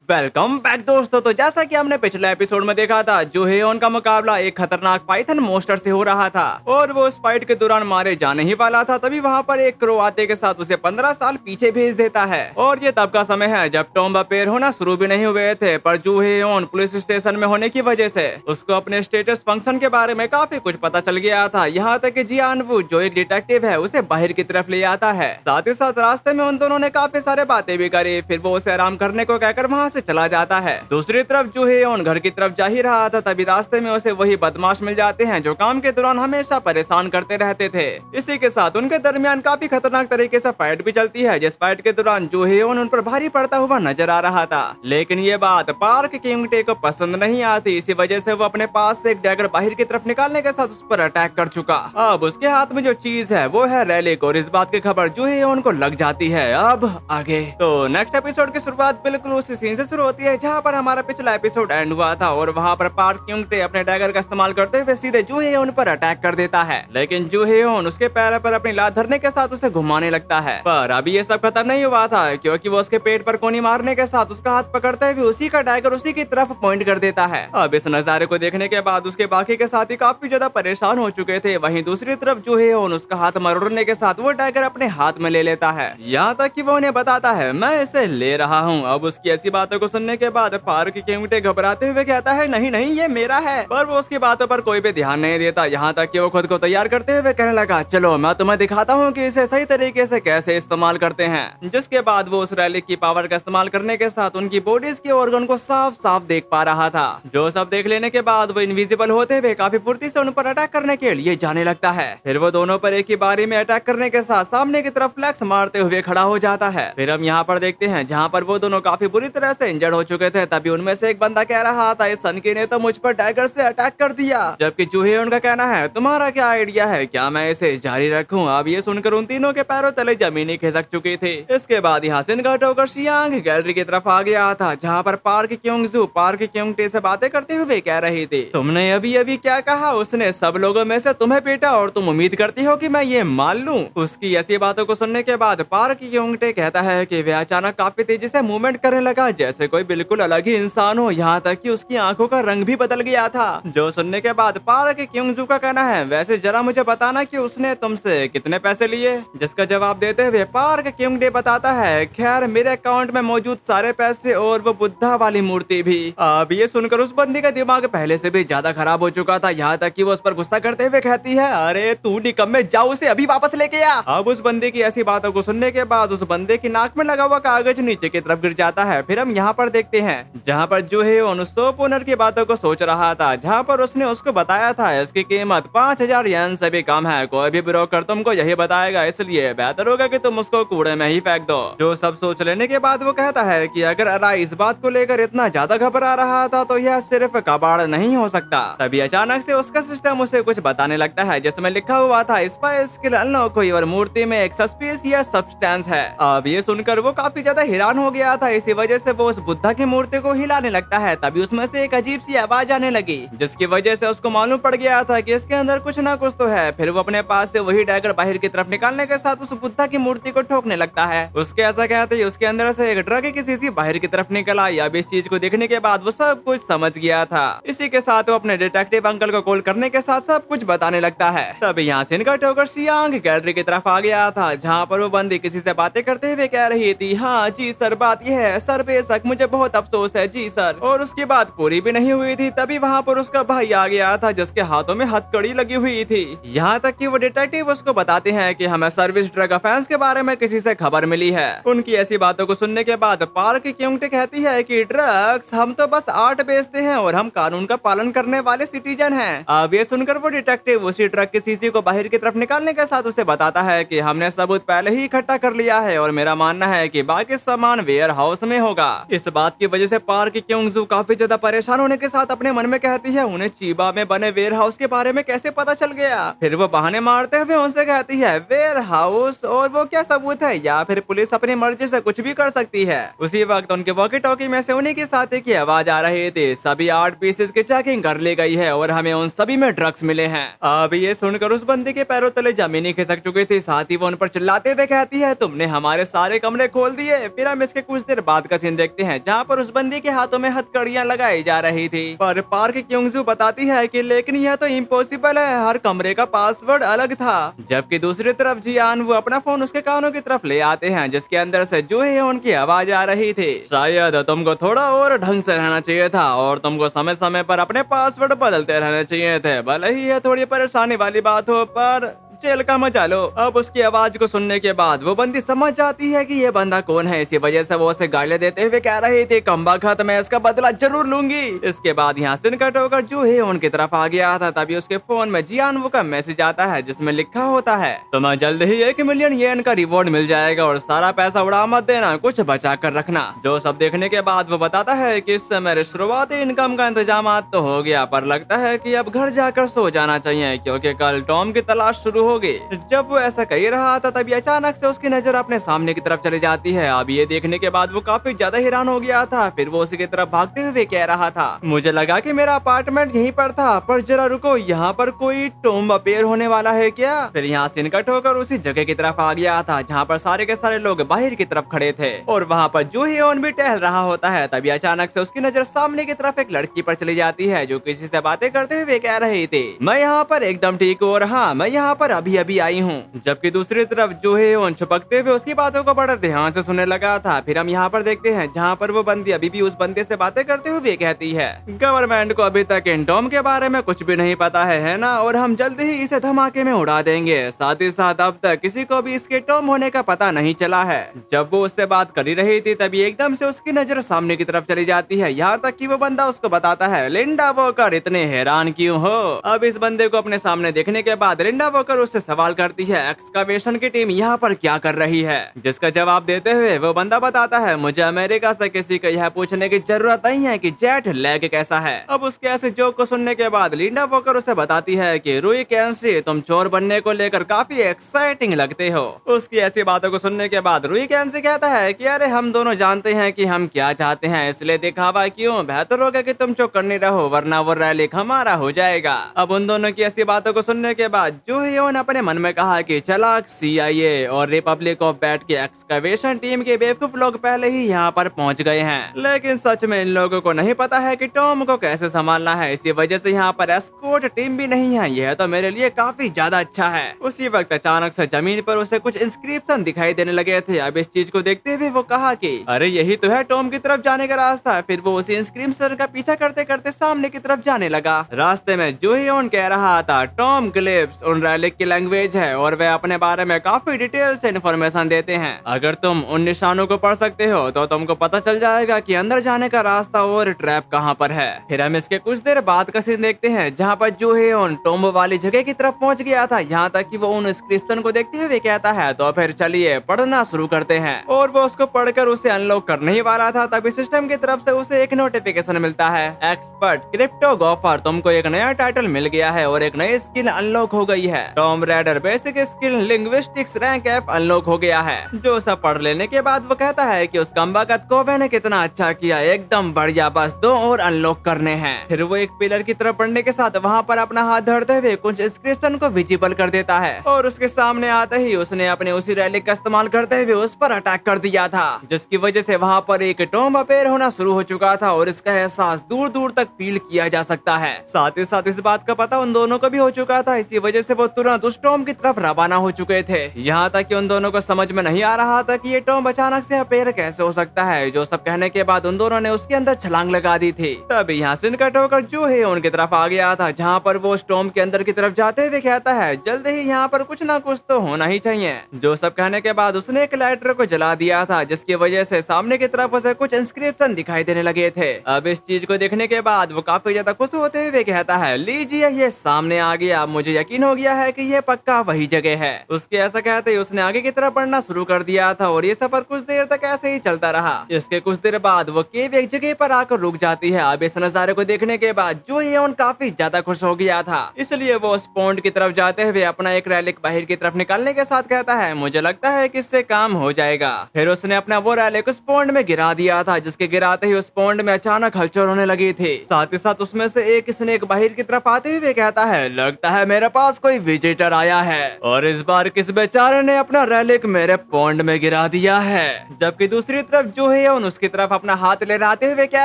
Welcome back दोस्तों। तो जैसा कि हमने पिछले एपिसोड में देखा था, जूहेयोन का मुकाबला एक खतरनाक पाइथन मोस्टर से हो रहा था और वो उस फाइट के दौरान मारे जाने ही वाला था। तभी वहाँ पर एक क्रो आते के साथ उसे 15 साल पीछे भेज देता है। और ये तब का समय है जब टॉम्ब अपेयर होना शुरू भी नहीं हुए थे, पर जूहेयोन पुलिस स्टेशन में होने की वजह से उसको अपने स्टेटस फंक्शन के बारे में काफी कुछ पता चल गया था। यहाँ तक कि जियानवू जो एक डिटेक्टिव है उसे बाहर की तरफ ले आता है। साथ ही साथ रास्ते में उन दोनों ने काफी सारे बातें भी करी। फिर वो उसे आराम करने को कहकर वहाँ से चला जाता है। दूसरी तरफ जूहेयोन घर की तरफ जा ही रहा था, तभी रास्ते में उसे वही बदमाश मिल जाते हैं जो काम के दौरान हमेशा परेशान करते रहते थे। इसी के साथ उनके दरमियान काफी खतरनाक तरीके से फाइट भी चलती है, जिस फाइट के दौरान जूहेयोन उन पर भारी पड़ता हुआ नजर आ रहा था। लेकिन ये बात पार्क क्योंगटे को पसंद नहीं आती। इसी वजह से वो अपने पास से एक डैगर बाहर की तरफ निकालने के साथ उस पर अटैक कर चुका। अब उसके हाथ में जो चीज है वो है रेलिक, और इस बात की खबर जूहेयोन को लग जाती है। अब आगे तो नेक्स्ट एपिसोड की शुरुआत बिल्कुल उसी सीन से शुरू होती है जहाँ पर हमारा पिछला एपिसोड एंड हुआ था। और वहाँ पर पार्क क्योंगटे अपने डैगर का इस्तेमाल करते हुए सीधे जूहेयोन पर अटैक कर देता है। लेकिन जूहेयोन उसके पैर पर अपनी लात धरने के साथ उसे घुमाने लगता है। पर अभी ये सब खत्म नहीं हुआ था, क्योंकि वो उसके पेट पर कोनी मारने के साथ उसका हाथ पकड़ते हुए उसी का डैगर उसी की तरफ पॉइंट कर देता है। अब इस नजारे को देखने के बाद उसके बाकी के साथी काफी ज्यादा परेशान हो चुके थे। वहीं दूसरी तरफ जूहेयोन उसका हाथ मरोड़ने के साथ वो डैगर अपने हाथ में ले लेता है। यहाँ तक कि वो उन्हें बताता है मैं इसे ले रहा हूँ। अब उसकी ऐसी बातों को सुनने के बाद पार्क क्योंटे घबराते हुए कहता है नहीं नहीं ये मेरा है, पर वो उसकी बातों पर कोई भी ध्यान नहीं देता। यहाँ तक कि वो खुद को तैयार करते हुए कहने लगा चलो मैं तुम्हें दिखाता हूँ कि इसे सही तरीके से कैसे इस्तेमाल करते हैं। जिसके बाद वो उस रैली की पावर का इस्तेमाल करने के साथ उनकी बॉडीज के ऑर्गन को साफ साफ देख पा रहा था। जो सब देख लेने के बाद वो इनविजिबल होते हुए काफी फुर्ती से उन पर अटैक करने के लिए जाने लगता है। फिर वो दोनों पर एक ही बारी में अटैक करने के साथ सामने की तरफ फ्लैक्स मारते हुए खड़ा हो जाता है। फिर हम यहाँ पर देखते हैं जहाँ पर वो दोनों काफी बुरी तरह से इंजर्ड हो चुके थे। तभी उनमें से एक बंदा कह रहा था इस सनकी ने तो मुझ पर डैगर से अटैक कर दिया, जबकि जूहेयोन का कहना है तुम्हारा क्या आइडिया है, क्या मैं इसे जारी रखूं। अब ये सुनकर उन तीनों के पैरों तले जमीन ही खिसक चुकी थी। इसके बाद यहाँ से इनका टोकर शियांग गैलरी की तरफ आ गया था, जहाँ पर पार्क क्योंगजू पार्क क्योंगटे से बातें करते हुए कह रही थी तुमने अभी अभी क्या कहा, उसने सब लोगों में से तुम्हें पीटा और तुम उम्मीद करती हो कि मैं ये मान लूं। उसकी ऐसी बातों को सुनने के बाद पार्क क्योंगटे कहता है कि वह अचानक काफी तेजी से मूवमेंट करने लगा जैसे कोई बिल्कुल अलग ही इंसान हो। यहाँ तक कि उसकी आंखों का रंग भी बदल गया था। जो सुनने के बाद पार्क क्योंगजू का कहना है वैसे जरा मुझे बताना कि उसने तुमसे कितने पैसे लिए। जिसका जवाब देते हुए पार्क क्योंगटे बताता है खैर मेरे अकाउंट में मौजूद सारे पैसे और वो बुद्धा वाली मूर्ति भी। अब ये सुनकर उस बंदी का दिमाग पहले से भी ज्यादा खराब हो चुका था। यहाँ तक कि वो उस पर गुस्सा करते हुए कहती है अरे तू निकम्मे जाओ उसे अभी वापस लेके आ। अब उस बंदे की ऐसी बातों को सुनने के बाद उस बंदे की नाक में लगा हुआ कागज नीचे की तरफ गिर जाता है। फिर हम यहाँ पर देखते हैं जहाँ पर जूहेयोन उस शॉप ओनर की बातों को सोच रहा था, जहाँ पर उसने उसको बताया था इसकी कीमत 5000 येन से भी कम है। कोई भी ब्रोकर तुमको यही बताएगा, इसलिए बेहतर होगा कि तुम उसको कूड़े में ही फेंक दो। जो सब सोच लेने के बाद वो कहता है कि अगर अराई इस बात को लेकर इतना ज्यादा घबरा रहा था तो यह सिर्फ कबाड़ नहीं हो सकता। तभी अचानक से उसका सिस्टम उसे कुछ बताने लगता है जिसमें लिखा हुआ था स्पाइस किल अनलॉक हुई और मूर्ति में एक सस्पिशियस सब्सटेंस है। अब ये सुनकर वो काफी ज्यादा हैरान हो गया था। इसी वजह से वो उस बुद्धा की मूर्ति को हिलाने लगता है। तभी उसमें से एक अजीब सी आवाज आने लगी, जिसकी वजह से उसको मालूम पड़ गया था कि इसके अंदर कुछ ना कुछ तो है। फिर वो अपने पास से वही डैगर बाहर की तरफ निकालने के साथ उस बुद्धा की मूर्ति को ठोकने लगता है। उसके ऐसा कहते ही उसके अंदर से एक ड्रग की शीशी बाहर की तरफ निकल आई। अब इस चीज को देखने के बाद वो सब कुछ समझ गया था। इसी के साथ वो अपने डिटेक्टिव अंकल को कॉल करने के साथ सब कुछ बताने लगता है। तभी यहाँ से इनका टोकर शियांग गैलरी की तरफ आ गया था, जहाँ पर वो बंदी किसी से बातें करते हुए कह रही थी हाँ जी सर बात यह है सर, बेशक मुझे बहुत अफसोस है जी सर। और उसकी बात पूरी भी नहीं हुई थी तभी वहाँ पर उसका भाई आ गया था, जिसके हाथों में हथकड़ी लगी हुई थी। यहाँ तक कि वो डिटेक्टिव उसको बताते हैं कि हमें सर्विस ड्रग अफेंस के बारे में किसी से खबर मिली है। उनकी ऐसी बातों को सुनने के बाद पार्क क्योंटे कहती है कि ड्रग्स हम तो बस आर्ट बेचते हैं और हम कानून का पालन करने वाले सिटीजन हैं। अब ये सुनकर वो डिटेक्टिव उसी ट्रक की शीशी को बाहर की तरफ निकालने के साथ उसे बताता है कि हमने सबूत पहले ही इकट्ठा कर लिया है और मेरा मानना है कि बाकी सामान वेयर हाउस में होगा। इस बात की वजह से पार्क क्योंगजू काफी ज्यादा परेशान होने के साथ अपने मन में कहती है उन्हें चीबा में बने वेयर हाउस के बारे में कैसे पता चल गया। फिर वो बहाने मारते हुए उनसे कहती है वेयर हाउस और वो क्या सबूत है, या फिर पुलिस अपनी मर्जी से कुछ भी कर सकती है। उसी वक्त उनके वॉकी टॉकी में से उन्हीं के साथी की आवाज आ रही थी सभी 8 पीसेस की चेकिंग कर ली गई है और हमें उन सभी में ड्रग्स मिले हैं। अब ये सुनकर उस बंदी के पैरों तले जमीनी खिसक चुकी थी। साथ ही वो उन पर चिल्लाते हुए कहती है तुमने हमारे सारे कमरे खोल दिए। फिर हम इसके कुछ देर बाद का सीन देखते देखते हैं जहाँ पर उस बंदी के हाथों में हथकड़ियां लगाई जा रही थी। पर पार्क क्योंगजू बताती है कि लेकिन यह तो इम्पॉसिबल है, हर कमरे का पासवर्ड अलग था। जबकि दूसरी तरफ जियान वो अपना फोन उसके कानों की तरफ ले आते हैं जिसके अंदर से जो है उनकी आवाज आ रही थी। शायद तुमको थोड़ा और ढंग से रहना चाहिए था और तुमको समय समय पर अपने पासवर्ड बदलते रहने चाहिए थे। भले ही यह थोड़ी परेशानी वाली बात हो पर जेल का मजा लो। अब उसकी आवाज को सुनने के बाद वो बंदी समझ जाती है कि ये बंदा कौन है। इसी वजह से वो उसे गालियां देते हुए कह रही थी कमबख्त मैं इसका बदला जरूर लूंगी। इसके बाद यहाँ से कट होकर जो है उनकी तरफ आ गया था। तभी उसके फोन में जियानवू का मैसेज आता है जिसमें लिखा होता है तुम्हें जल्द ही 1 मिलियन येन का रिवॉर्ड मिल जाएगा और सारा पैसा उड़ा मत देना, कुछ बचा कर रखना। जो सब देखने के बाद वो बताता है कि इससे मेरे शुरुआती इनकम का इंतजाम तो हो गया पर लगता है कि अब घर जाकर सो जाना चाहिए क्योंकि कल टॉम की तलाश शुरू होगी। जब वो ऐसा कह रहा था तभी अचानक से उसकी नजर अपने सामने की तरफ चली जाती है। अब ये देखने के बाद वो काफी ज्यादा हैरान हो गया था। फिर वो उसी की तरफ भागते हुए कह रहा था मुझे लगा कि मेरा अपार्टमेंट यहीं पर था पर जरा रुको, यहाँ पर कोई टॉम अपेयर होने वाला है क्या? फिर यहाँ से कट होकर उसी जगह की तरफ आ गया था जहाँ पर सारे के सारे लोग बाहर की तरफ खड़े थे और वहाँ पर जो ही भी टहल रहा होता है। तभी अचानक से उसकी नजर सामने की तरफ एक लड़की पर चली जाती है जो किसी से बातें करते हुए कह रही थी मैं यहाँ पर एकदम ठीक हूँ और हाँ मैं यहाँ पर अभी अभी आई हूँ। जबकि दूसरी तरफ जो है छुपकते हुए उसकी बातों को बड़ा ध्यान से सुनने लगा था। फिर हम यहाँ पर देखते हैं जहाँ पर वो बंदी अभी भी उस बंदे से बातें करते हुए कहती है गवर्नमेंट को अभी तक इन टॉम के बारे में कुछ भी नहीं पता है ना, और हम जल्द ही इसे धमाके में उड़ा देंगे। साथ ही साथ अब तक किसी को भी इसके टॉम होने का पता नहीं चला है। जब वो उससे बात कर रही थी तभी एकदम से उसकी नजर सामने की तरफ चली जाती है। यहाँ तक कि वो बंदा उसको बताता है लिंडा वॉकर इतने हैरान क्यों हो? अब इस बंदे को अपने सामने देखने के बाद लिंडा वॉकर उससे सवाल करती है एक्सकवेशन की टीम यहाँ पर क्या कर रही है? जिसका जवाब देते हुए वो बंदा बताता है मुझे अमेरिका से किसी को यह पूछने की जरूरत नहीं है कि जेट लैग कैसा है। अब उसके ऐसे जोक को सुनने के बाद लिंडा वॉकर उसे बताती है कि रूई कैंसी तुम चोर बनने को लेकर काफी एक्साइटिंग लगते हो। उसकी ऐसी बातों को सुनने के बाद रूई कैंसी कहता है कि अरे हम दोनों जानते हैं कि हम क्या चाहते हैं, इसलिए दिखावा क्यों, बेहतर होगा कि तुम चुप करनी रहो वरना वो रैली हमारा हो जाएगा। अब उन दोनों की ऐसी बातों को सुनने के बाद जो हियोन अपने मन में कहा कि चालाक CIA और रिपब्लिक ऑफ बैट की एक्सकवेशन टीम के बेवकूफ लोग पहले ही यहाँ पर पहुँच गए हैं, लेकिन सच में इन लोगों को नहीं पता है कि टॉम को कैसे संभालना है। इसी वजह से यहाँ पर एस्कॉर्ट टीम भी नहीं है। यह तो मेरे लिए काफी ज्यादा अच्छा है। उसी वक्त अचानक से जमीन पर उसे कुछ इंस्क्रिप्शन दिखाई देने लगे थे। अब इस चीज को देखते हुए वो कहा कि अरे यही तो है टॉम की तरफ जाने का रास्ता। फिर वो उसी इंस्क्रिप्शन का पीछा करते करते सामने की तरफ जाने लगा। रास्ते में जो ही कह रहा था टॉम ग्लिप्स उन रैलिक की लैंग्वेज है और वे अपने बारे में काफी डिटेल से इन्फॉर्मेशन देते हैं। अगर तुम उन निशानों को पढ़ सकते हो तो तुमको पता चल जाएगा कि अंदर जाने का रास्ता और ट्रैप कहाँ पर है। फिर हम इसके कुछ देर बाद का सीन देखते हैं जहाँ पर जो है उन टॉम वाली जगह की तरफ पहुँच गया था। यहाँ तक कि वो उन इंस्क्रिप्शन को देखते हुए कहता है तो फिर चलिए पढ़ना शुरू करते हैं। और वो उसको पढ़कर उसे अनलॉक करने ही वाला था तभी सिस्टम की तरफ से उसे एक नोटिफिकेशन मिलता है एक्सपर्ट क्रिप्टोग्राफर तुमको एक नया टाइटल मिल गया है और एक नई स्किल अनलॉक हो गई है। Tomb Raider basic skill linguistics rank app unlock हो गया है। जो सब पढ़ लेने के बाद वो कहता है कि उस कमबख्त को मैंने कितना अच्छा किया, एकदम बढ़िया, बस 2 और अनलॉक करने हैं। फिर वो एक पिलर की तरफ बढ़ने के साथ वहाँ पर अपना हाथ धरते हुए कुछ इंस्क्रिप्शन को विजिबल कर देता है और उसके सामने आते ही उसने अपने उसी रैली का इस्तेमाल करते हुए उस पर अटैक कर दिया था, जिसकी वजह से वहाँ पर एक टॉम अपेयर होना शुरू हो चुका था और इसका एहसास दूर दूर तक फील किया जा सकता है। साथ ही साथ इस बात का पता उन दोनों को भी हो चुका था। इसी वजह से वो तुरंत उस टॉम की तरफ रवाना हो चुके थे। यहाँ तक कि उन दोनों को समझ में नहीं आ रहा था कि ये टॉम अचानक से अपेयर कैसे हो सकता है। जो सब कहने के बाद उन दोनों ने उसके अंदर छलांग लगा दी थी। तब यहाँ से कट होकर जो है उनकी तरफ आ गया था जहाँ पर वो टॉम के अंदर की तरफ जाते हुए कहता है जल्द ही यहाँ पर कुछ ना कुछ तो होना ही चाहिए। जो सब कहने के बाद उसने एक लाइटर को जला दिया था जिसकी वजह से सामने की तरफ उसे कुछ इंस्क्रिप्शन दिखाई देने लगे थे। अब इस चीज को देखने के बाद वो काफी ज्यादा खुश होते हुए कहता है लीजिए ये सामने आ गया, मुझे यकीन हो गया है कि ये पक्का वही जगह है। उसके ऐसा कहते ही उसने आगे की तरफ बढ़ना शुरू कर दिया था और ये सफर कुछ देर तक ऐसे ही चलता रहा। इसके कुछ देर बाद वो केव एक जगह पर आकर रुक जाती है। अब इस नजारे को देखने के बाद जो ये काफी ज्यादा खुश हो गया था, इसलिए वो उस पॉन्ड की तरफ जाते हुए अपना एक रैलिक बाहर की तरफ निकालने के साथ कहता है मुझे लगता है कि इससे काम हो जाएगा। फिर उसने अपना वो रैलिक उस पॉन्ड में गिरा दिया था जिसके गिराते ही उस पॉन्ड में अचानक हलचल होने लगी थी। साथ ही साथ उसमें से एक स्नेक बाहर की तरफ आते हुए कहता है लगता है मेरे पास कोई विजिटर विजिटर आया है और इस बार किस बेचारे ने अपना रेलिक मेरे पॉन्ड में गिरा दिया है। जबकि दूसरी तरफ जो है उसकी तरफ अपना हाथ लहराते हुए कह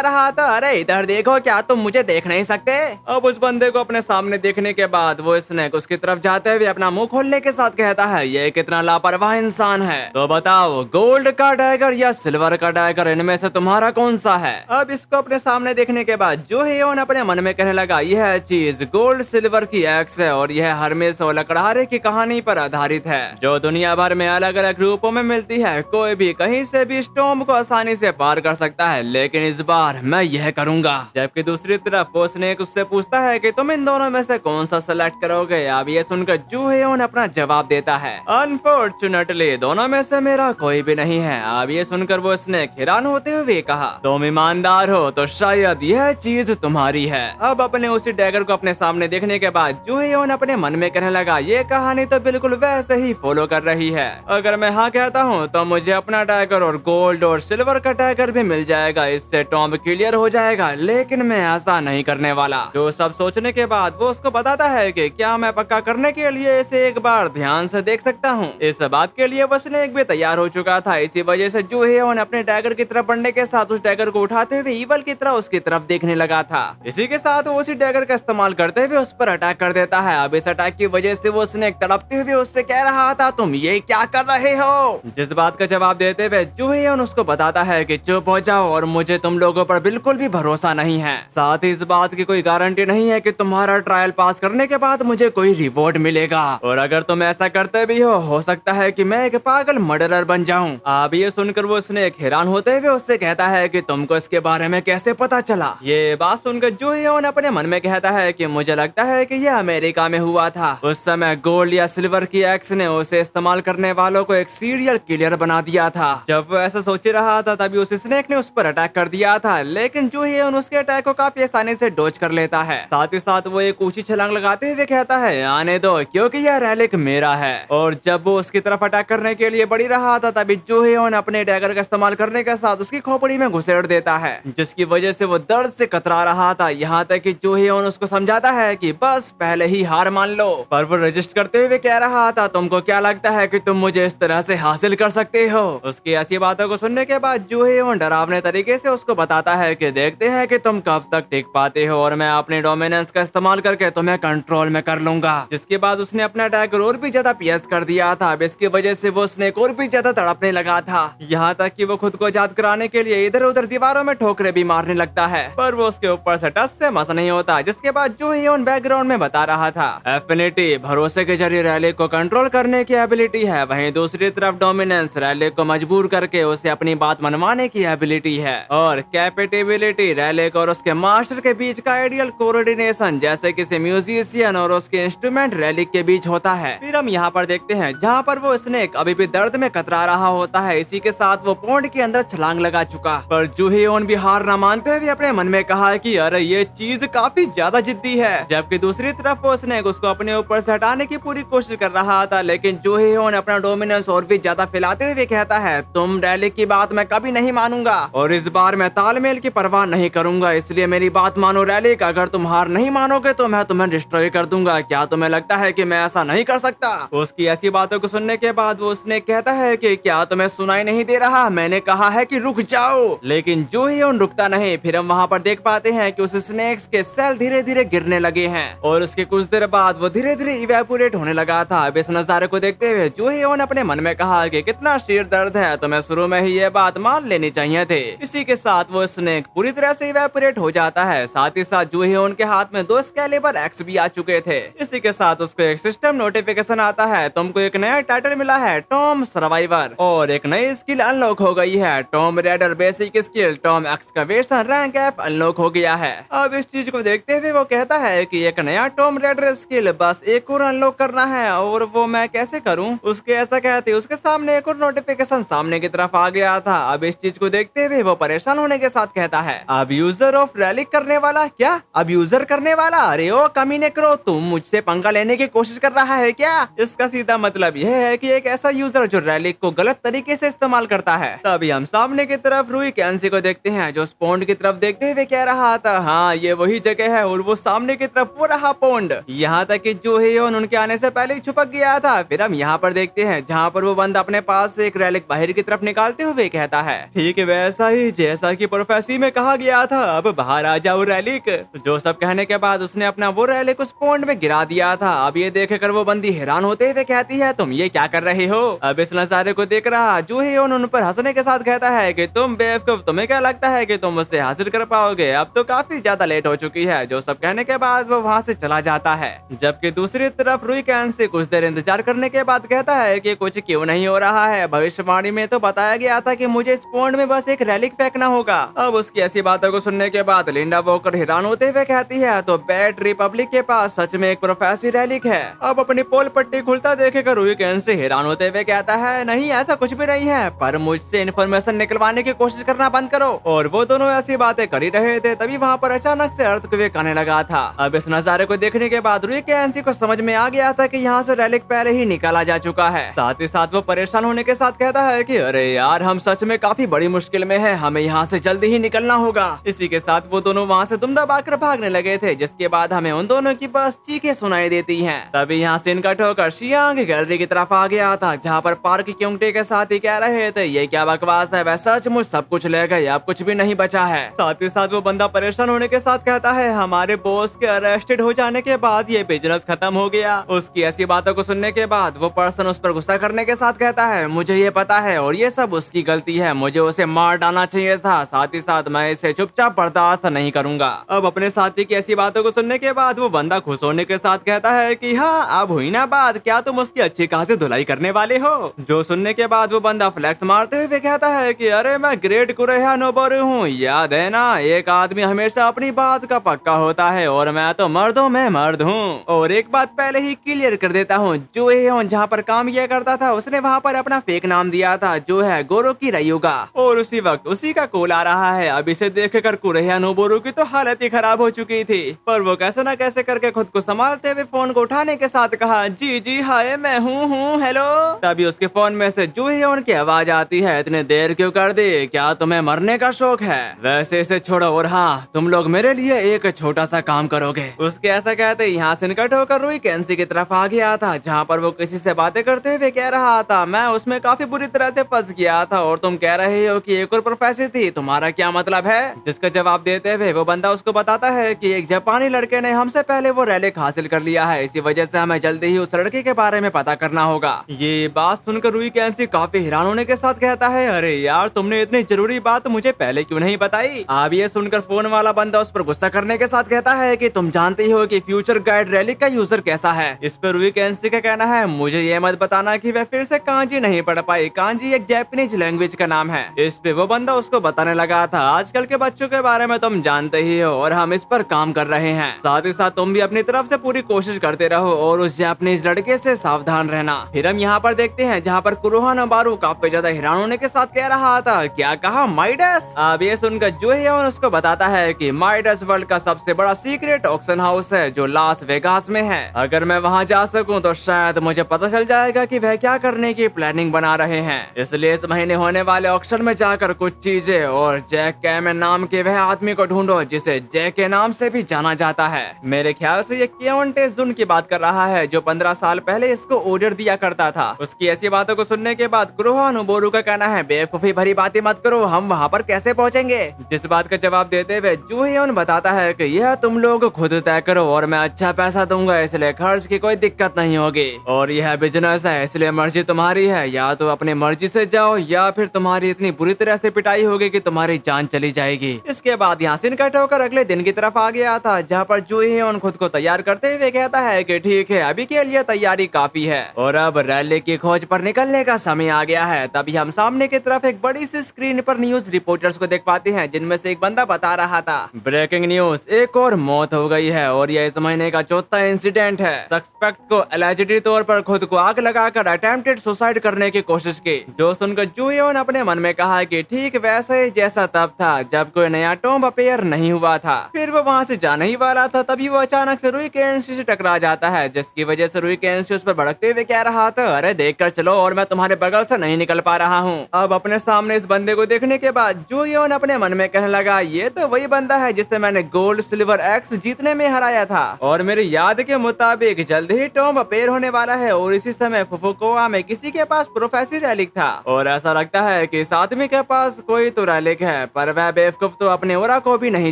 रहा था, अरे इधर देखो, क्या तुम मुझे देख नहीं सकते। अब उस बंदे को अपने सामने देखने के बाद वो स्नेक उसकी तरफ जाते हुए अपना मुंह खोलने के साथ कहता है, ये कितना लापरवाह इंसान है। तो बताओ, गोल्ड का डैगर या सिल्वर का डैगर, इनमें से तुम्हारा कौन सा है। अब इसको अपने सामने देखने के बाद जो है अपने मन में कहने लगा, यह चीज गोल्ड सिल्वर की एक्स है और यह हरमेस और लकड़हारे की कहानी पर आधारित है, जो दुनिया भर में अलग अलग रूपों में मिलती है। कोई भी कहीं से भी स्टॉर्म को आसानी से पार कर सकता है, लेकिन इस बार मैं यह करूंगा। जबकि दूसरी तरफ वो स्नेक उससे पूछता है कि तुम इन दोनों में से कौन सा सेलेक्ट करोगे। अब ये सुनकर जो है अपना जवाब देता है, अनफॉर्चुनेटली दोनों में से मेरा कोई भी नहीं है। अब ये सुनकर वो स्नेक हैरान होते हुए कहा, तुम ईमानदार हो तो शायद यह चीज तुम्हारी है। अब अपने उसी डैगर को अपने सामने देखने के बाद जो है अपने मन में कहने लगा, ये कहानी तो बिल्कुल वैसे ही फॉलो कर रही है। अगर मैं हाँ कहता हूँ तो मुझे अपना डैगर और गोल्ड और सिल्वर का डैगर भी मिल जाएगा, इससे टॉम क्लियर हो जाएगा। लेकिन मैं ऐसा नहीं करने वाला। जो सब सोचने के बाद वो उसको बताता है कि क्या मैं पक्का करने के लिए इसे एक बार ध्यान से देख सकता हूँ। इस बात के लिए वो स्नेक भी तैयार हो चुका था। इसी वजह से जो है अपने डैगर की तरफ बढ़ने के साथ उस डैगर को उठाते हुए ईवल की तरह उसकी तरफ देखने लगा था। इसी के साथ वो उसी डैगर का इस्तेमाल करते हुए उस पर अटैक कर देता है। अब इस अटैक की वजह से वो स्नेक तड़पते हुए उससे कह रहा था, तुम ये क्या कर रहे हो। जिस बात का जवाब देते हुए जो है उसको बताता है कि चुप हो जाओ और मुझे तुम लोगों पर बिल्कुल भी भरोसा नहीं है। साथ ही इस बात की कोई गारंटी नहीं है कि तुम्हारा ट्रायल पास करने के बाद मुझे कोई रिवॉर्ड मिलेगा, और अगर तुम ऐसा करते भी हो सकता है कि मैं एक पागल मर्डरर बन जाऊं। अब ये सुनकर वो स्नेक हैरान होते हुए उससे कहता है कि तुमको इसके बारे में कैसे पता चला। ये बात सुनकर जो है अपने मन में कहता है कि मुझे लगता है कि यह अमेरिका में हुआ था। उस समय गोल्ड या सिल्वर की एक्स ने उसे इस्तेमाल करने वालों को एक सीरियल किलर बना दिया था। जब वो ऐसा सोच रहा था तभी उस स्नेक ने उस पर अटैक कर दिया था, लेकिन जो है उसके अटैक को काफी आसानी से डॉज कर लेता है। साथ ही साथ वो एक ऊंची छलांग लगाते हुए कहता है, आने दो क्योंकि यह रेलिक मेरा है। और जब वो उसकी तरफ अटैक करने के लिए बढ़ी रहा था तभी जो है अपने डैगर का इस्तेमाल करने के साथ उसकी खोपड़ी में घुसेड़ देता है, जिसकी वजह से वो दर्द से कतरा रहा था। यहाँ तक कि जो है उसको समझाता है कि बस पहले ही हार मान लो, पर वो रजिस्ट करते हुए कह रहा था, तुमको क्या लगता है कि तुम मुझे इस तरह से हासिल कर सकते हो। उसकी ऐसी बातों को सुनने के बाद जो है डरावने तरीके से उसको बताता है कि देखते हैं कि तुम कब तक टिक पाते हो और मैं अपने डोमिनेंस का इस्तेमाल करके तुम्हें कंट्रोल में कर लूंगा। जिसके बाद उसने अपना डैगर और भी ज्यादा पियर्स कर दिया था। अब इसकी वजह से वो स्नेक और भी ज्यादा तड़पने लगा था, यहाँ तक कि वो खुद को आजाद कराने के लिए इधर उधर दीवारों में ठोकरे भी मारने लगता है, पर वो उसके ऊपर से टस से मस नहीं होता। जिसके बाद जो है बैकग्राउंड में बता रहा था, एफिनिटी भरोसे के जरिए रैलिक को कंट्रोल करने की एबिलिटी है, वहीं दूसरी तरफ डोमिनेंस रैलिक को मजबूर करके उसे अपनी बात मनवाने की एबिलिटी है, और कैपेटिबिलिटी रैलिक और उसके मास्टर के बीच का आइडियल कोऑर्डिनेशन जैसे किसी म्यूजिशियन और उसके इंस्ट्रूमेंट रैलिक के बीच होता है। फिर हम यहाँ पर देखते हैं जहाँ पर वो स्नेक अभी भी दर्द में कतरा रहा होता है। इसी के साथ वो पॉन्ड के अंदर छलांग लगा चुका, पर जूहियोन भी हार न मानते हुए अपने मन में कहा कि अरे ये चीज काफी ज्यादा जिद्दी है। जबकि दूसरी तरफ वो स्नेक उसको अपने ऊपर से हटाने की पूरी कोशिश कर रहा था, लेकिन जूहियोन अपना डोमिनेंस और भी ज्यादा फैलाते हुए कहता है, तुम रैलिक की बात मैं कभी नहीं मानूंगा और इस बार मैं तालमेल की परवाह नहीं करूंगा, इसलिए मेरी बात मानो रैलिक। अगर तुम हार नहीं मानोगे तो मैं तुम्हें डिस्ट्रॉय कर दूंगा। क्या तुम्हें लगता है कि मैं ऐसा नहीं कर सकता। उसकी ऐसी बातों को सुनने के बाद वो स्नेक कहता है कि क्या तुम्हें सुनाई नहीं दे रहा, मैंने कहा है कि रुक जाओ। लेकिन जूहियोन रुकता नहीं। फिर हम वहाँ पर देख पाते हैं कि उस स्नेक्स के सेल धीरे धीरे गिरने लगे हैं और उसके कुछ देर बाद वो धीरे धीरे इवेपोरेट होने लगा था। अब इस नजारे को देखते हुए जूहियोन अपने मन में कहा कि कितना सिर दर्द है, तो मैं शुरू में ही ये बात मान लेनी चाहिए थे। इसी के साथ वो स्नेक पूरी तरह से इवेपोरेट हो जाता है। साथ ही साथ जूहियोन के हाथ में 2 एक्सकैलिबर एक्स भी आ चुके थे। इसी के साथ उसको एक सिस्टम नोटिफिकेशन आता है, तुमको एक नया टाइटल मिला है, टॉम सर्वाइवर, और एक नई स्किल अनलॉक हो गई है, Tomb Raider basic skill, Tom excavation rank F unlock हो गया है। अब इस चीज को देखते हुए वो कहता है कि एक नया टॉम रेडर स्किल बस एक और अनलॉक करना है, और वो मैं कैसे करूं। उसके ऐसा कहते उसके सामने एक और नोटिफिकेशन सामने की तरफ आ गया था। अब इस चीज को देखते हुए वो परेशान होने के साथ कहता है, अब यूजर ऑफ रैलिक करने वाला। क्या अब यूजर करने वाला? अरे ओ कमीने करो, तुम मुझसे पंगा लेने की कोशिश कर रहा है क्या? इसका सीधा मतलब यह है कि एक ऐसा यूजर जो रैलिक को गलत तरीके से इस्तेमाल करता है। तभी हम सामने की तरफ रूई कैंसी को देखते हैं जो पॉन्ड की तरफ देखते हुए कह रहा था, हाँ ये वही जगह है, और वो सामने की तरफ वो रहा पॉन्ड। यहाँ तक कि जो है हेयोन उनके आने से पहले ही छुपक गया था। फिर हम यहाँ पर देखते हैं जहाँ पर वो बंदा अपने पास से एक रैलिक बाहर की तरफ निकालते हुए कहता है, ठीक वैसा ही जैसा कि प्रोफेसी में कहा गया था, अब बाहर आ जाओ रैलिक। जो सब कहने के बाद उसने अपना वो रैलिक उस पॉन्ड में गिरा दिया था। अब ये देखकर वो बंदी हैरान होते हुए कहती है, तुम ये क्या कर रहे हो? अब इस नजारे को देख रहा जो हेयोन उन पर हंसने के साथ कहता है कि तुम बेवकूफ, तुम्हें क्या लगता है कि तुम मुझसे हासिल कर पाओगे? अब तो काफी ज्यादा लेट हो चुकी है। जो सब कहने के बाद वो वहाँ से चला जाता है। जबकि दूसरी तरफ रुई कैन से कुछ देर इंतजार करने के बाद कहता है कि कुछ क्यों नहीं हो रहा है, भविष्यवाणी में तो बताया गया था कि मुझे इस पॉन्ड में बस एक रैलिक फेंकना होगा। अब उसकी ऐसी बातों को सुनने के बाद लिंडा वॉकर हैरान होते हुए कहती है, तो बैड रिपब्लिक के पास सच में एक प्रोफेसी रैलिक है। अब अपनी पोल पट्टी खुलता देखेकर रुई कैन से हैरान होते हुए कहता है, नहीं ऐसा कुछ भी नहीं है, पर मुझसे इन्फॉर्मेशन निकलवाने की कोशिश करना बंद करो। और वो दोनों ऐसी बातें कर ही रहे थे, तभी वहाँ पर अचानक से अर्थक्वेक आने लगा था। अब इस नजारे को देखने के बाद रुई कैन को समझ में आ गया था कि यहाँ से रैलिक पहले ही निकाला जा चुका है। साथ ही साथ वो परेशान होने के साथ कहता है कि अरे यार, हम सच में काफी बड़ी मुश्किल में है, हमें यहाँ से जल्दी ही निकलना होगा। इसी के साथ वो दोनों वहाँ से दुम दबाकर भागने लगे थे, जिसके बाद हमें उन दोनों की बस चीखें सुनाई देती हैं। तभी यहाँ से इनका ठोकर शियांग गैलरी की तरफ आ गया था, जहाँ पर पार्क क्योंगटे के साथ ही कह रहे थे, ये क्या बकवास है, वह सचमुच सब कुछ ले गए, अब कुछ भी नहीं बचा है। साथ ही साथ वो बंदा परेशान होने के साथ कहता है, हमारे बॉस के अरेस्टेड हो जाने के बाद ये बिजनेस खत्म हो गया। उसकी ऐसी बातों को सुनने के बाद वो पर्सन उस पर गुस्सा करने के साथ कहता है, मुझे ये पता है और ये सब उसकी गलती है, मुझे उसे मार डालना चाहिए था। साथ ही साथ मैं इसे चुपचाप बर्दाश्त नहीं करूंगा। अब अपने साथी की ऐसी बातों को सुनने के बाद वो बंदा खुश होने के साथ कहता है कि हाँ, अब हुई ना बात, क्या तुम उसकी अच्छी खासी धुलाई करने वाले हो? जो सुनने के बाद वो बंदा फ्लैक्स मारते हुए कहता है कि अरे मैं ग्रेट कुरेहा नोबोरू हूँ, याद है ना, एक आदमी हमेशा अपनी बात का पक्का होता है और मैं तो मर्दों में मर्द हूँ। और एक बात पहले ही क्लियर कर देता हूँ, जो हेयोन जहाँ पर काम किया करता था उसने वहाँ पर अपना फेक नाम दिया था, जो है गोरो की रयुगा, और उसी वक्त उसी का कॉल आ रहा है। अब इसे देखकर कुरेहा नोबोरू की तो हालत ही खराब हो चुकी थी, पर वो कैसे न कैसे करके खुद को संभालते हुए फोन को उठाने के साथ कहा, जी जी हाय, मैं हूँ हेलो। तभी उसके फोन में से जो हेयोन की आवाज आती है, इतने देर क्यों कर दी, क्या तुम्हें मरने का शौक है? वैसे इसे छोड़ो और हाँ, तुम लोग मेरे लिए एक छोटा सा काम करोगे। उसके ऐसा कहते यहाँ से निकट होकर रुई कैंसी की तरफ आ गया था, जहाँ पर वो किसी से बातें करते हुए कह रहा था, मैं उसमें काफी बुरी तरह से फंस गया था और तुम कह रहे हो कि एक और प्रोफेसर थी, तुम्हारा क्या मतलब है? जिसका जवाब देते हुए वो बंदा उसको बताता है कि एक जापानी लड़के ने हमसे पहले वो रैलिक हासिल कर लिया है, इसी वजह से हमें जल्दी ही उस लड़के के बारे में पता करना होगा। ये बात सुनकर रुई कैंसी काफी हैरान होने के साथ कहता है, अरे यार, तुमने इतनी जरूरी बात मुझे पहले क्यों नहीं बताई? अब ये सुनकर फोन वाला बंदा उस पर गुस्सा करने के साथ कहता है कि तुम जानते हो कि फ्यूचर गाइड रैलिक का यूजर कैसा है। इस पर रुई कैंसी का कहना है, मुझे ये मत बताना कि वह फिर से कांजी नहीं पढ़ पाई, कांजी एक जापानीज लैंग्वेज का नाम है। इस पे वो बंदा उसको बताने लगा था, आजकल के बच्चों के बारे में तुम जानते ही हो और हम इस पर काम कर रहे हैं, साथ ही साथ तुम भी अपनी तरफ से पूरी कोशिश करते रहो और उस जापानीज लड़के से सावधान रहना। फिर हम यहाँ पर देखते हैं जहाँ पर कुरोहा नोबोरू काफी ज्यादा हैरान होने के साथ कह रहा था, क्या कहा माइडस? अब ये सुनकर जो हेयोन उसको बताता है कि माइडस वर्ल्ड का सबसे बड़ा सीक्रेट ऑक्शन हाउस है जो लास वेगास में है। अगर मैं वहाँ जा सकूँ तो शायद मुझे पता चल जाएगा कि वह क्या करने की प्लानिंग बना रहे हैं। इसलिए इस महीने होने वाले ऑक्शन में जाकर कुछ चीजें और जैक कैमन नाम के वह आदमी को ढूंढो जिसे जैक के नाम से भी जाना जाता है। मेरे ख्याल से ये केवंटे जुन की बात कर रहा है जो 15 साल पहले इसको ऑर्डर दिया करता था। उसकी ऐसी बातों को सुनने के बाद कुरोहा नोबोरू का कहना है, बेवकूफी भरी बातें मत करो, हम वहाँ पर कैसे पहुँचेंगे? जिस बात का जवाब देते हुए जो हेयोन बताता है कि यह तुम लोग खुद तय करो और मैं अच्छा पैसा दूंगा, इसलिए खर्च की कोई दिक्कत नहीं होगी और यह बिजनेस है इसलिए मर्जी तुम्हारी है, या तो अपनी मर्जी से जाओ या फिर तुम्हारी इतनी बुरी तरह से पिटाई होगी कि तुम्हारी जान चली जाएगी। इसके बाद यहाँ से कट होकर अगले दिन की तरफ आ गया था, जहाँ पर जो हेयोन खुद को तैयार करते हुए कहता है कि ठीक है, अभी के लिए तैयारी काफी है और अब रैलिक की खोज पर निकलने का समय आ गया है। तभी हम सामने की तरफ एक बड़ी सी स्क्रीन पर न्यूज रिपोर्टर्स को देख पाते हैं, जिनमें से एक बंदा बता रहा था, ब्रेकिंग न्यूज, एक और मौत हो गई है और यह इस महीने का चौथा इंसिडेंट है। सस्पेक्ट को एलिजिडी तौर पर खुद को आग लगाकर अटेम्प्टेड सुसाइड करने की कोशिश की। जो सुनकर जो हेयोन अपने मन में कहा कि ठीक वैसे जैसा तब था जब कोई नया टॉम्ब अपेयर नहीं हुआ था। फिर वो वहाँ से जाने ही वाला था, तभी वो अचानक से रुई कैंसी से टकरा जाता है, जिसकी वजह से रुई कैंसी उस पर भड़कते हुए कह रहा था, अरे देख कर चलो और मैं तुम्हारे बगल से नहीं निकल पा रहा हूँ। अब अपने सामने इस बंदे को देखने के बाद जो हेयोन अपने मन में कहने लगा, ये तो वही बंदा है जिससे मैंने गोल्ड सिल्वर एक्स जीतने में हराया था और मेरी याद के मुताबिक मुताबिक जल्द ही टॉम अपेयर होने वाला है और इसी समय फुफुकोआ में किसी के पास प्रोफेसर रैलिक था और ऐसा लगता है कि इस आदमी के पास कोई तो रैलिक है, पर वह बेवकूफ तो अपने ओरा को भी नहीं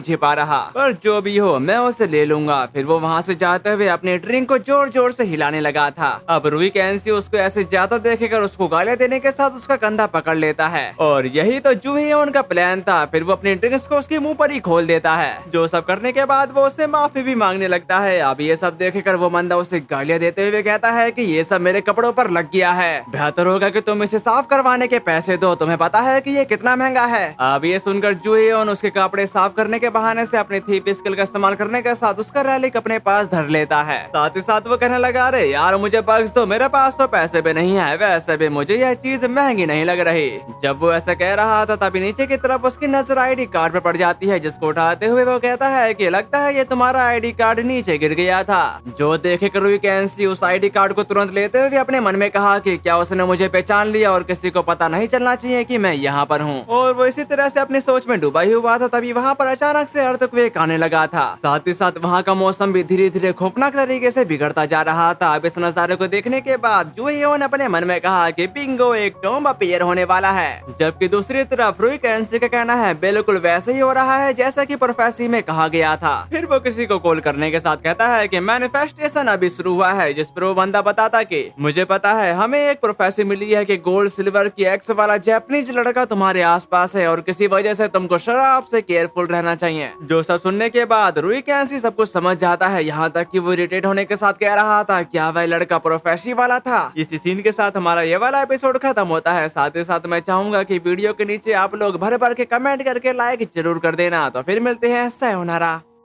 छिपा रहा। पर जो भी हो मैं उसे ले लूंगा। फिर वो वहाँ से जाते हुए अपने ड्रिंक को जोर जोर से हिलाने लगा था। अब रुई कैंसी उसको ऐसे ज्यादा देखेकर उसको गालियां देने के साथ उसका कंधा पकड़ लेता है और यही तो जूहेयोन का प्लान था। फिर वो अपने ड्रिंक्स को उसके मुंह पर ही खोल देता है। जो सब करने के बाद वो उससे माफी भी मांगने लगता है। अब ये सब देखकर वो बंदा उसे गालियां देते हुए कहता है कि ये सब मेरे कपड़ों पर लग गया है, बेहतर होगा कि तुम इसे साफ करवाने के पैसे दो, तुम्हें पता है कि ये कितना महंगा है। अब ये सुनकर जूहेयोन उसके कपड़े साफ करने के बहाने से अपने थीप स्किल का इस्तेमाल करने के साथ उसका रैलिक अपने पास धर लेता है। साथ ही साथ वो कहने लगा, अरे यार मुझे बख्श दो, मेरे पास तो पैसे भी नहीं है, वैसे भी मुझे यह चीज महंगी नहीं लग रही। जब वो ऐसा कह रहा था तभी नीचे की तरफ उसकी नजर आईडी कार्ड पर पड़ जाती है, जिसको उठाते हुए वो कहता है कि लगता है ये तुम्हारा आईडी कार्ड नीचे गिर गया था। जो देखे रुई कैंसी उस आईडी कार्ड को तुरंत लेते हुए अपने मन में कहा कि क्या उसने मुझे पहचान लिया और किसी को पता नहीं चलना चाहिए कि मैं यहाँ पर हूँ। और वो इसी तरह से अपनी सोच में डूबा ही हुआ था तभी वहाँ पर अचानक से अर्थक्वेक आने लगा था। साथ ही साथ वहाँ का मौसम भी धीरे धीरे खौफनाक तरीके से बिगड़ता जा रहा था। अब इस नजारे को देखने के बाद जूहेयोन ने अपने मन में कहा कि बिंगो एक टॉम अपियर होने वाला है। जबकि दूसरी तरफ रुई कैंसी का कहना है बिल्कुल वैसे ही हो रहा है जैसा कि प्रोफेसी में कहा गया था। फिर वो किसी को कॉल करने के साथ कहता है कि मैनिफेस्टेशन अभी शुरू हुआ है, जिस पर वो बंदा बताता कि मुझे पता है हमें एक प्रोफेसी मिली है कि गोल्ड सिल्वर की एक्स वाला जापानीज लड़का तुम्हारे आसपास है और किसी वजह से तुमको शराब से केयरफुल रहना चाहिए। जो सब सुनने के बाद रुई कैंसी सब कुछ समझ जाता है, यहाँ तक कि वो इरिटेट होने के साथ कह रहा था क्या वह लड़का प्रोफेसी वाला था। इसी सीन के साथ हमारा ये वाला एपिसोड खत्म होता है। साथ ही साथ मैं चाहूंगा कि वीडियो के नीचे आप लोग भर भर के कमेंट करके लाइक जरूर कर देना। तो फिर मिलते हैं, सायोनारा।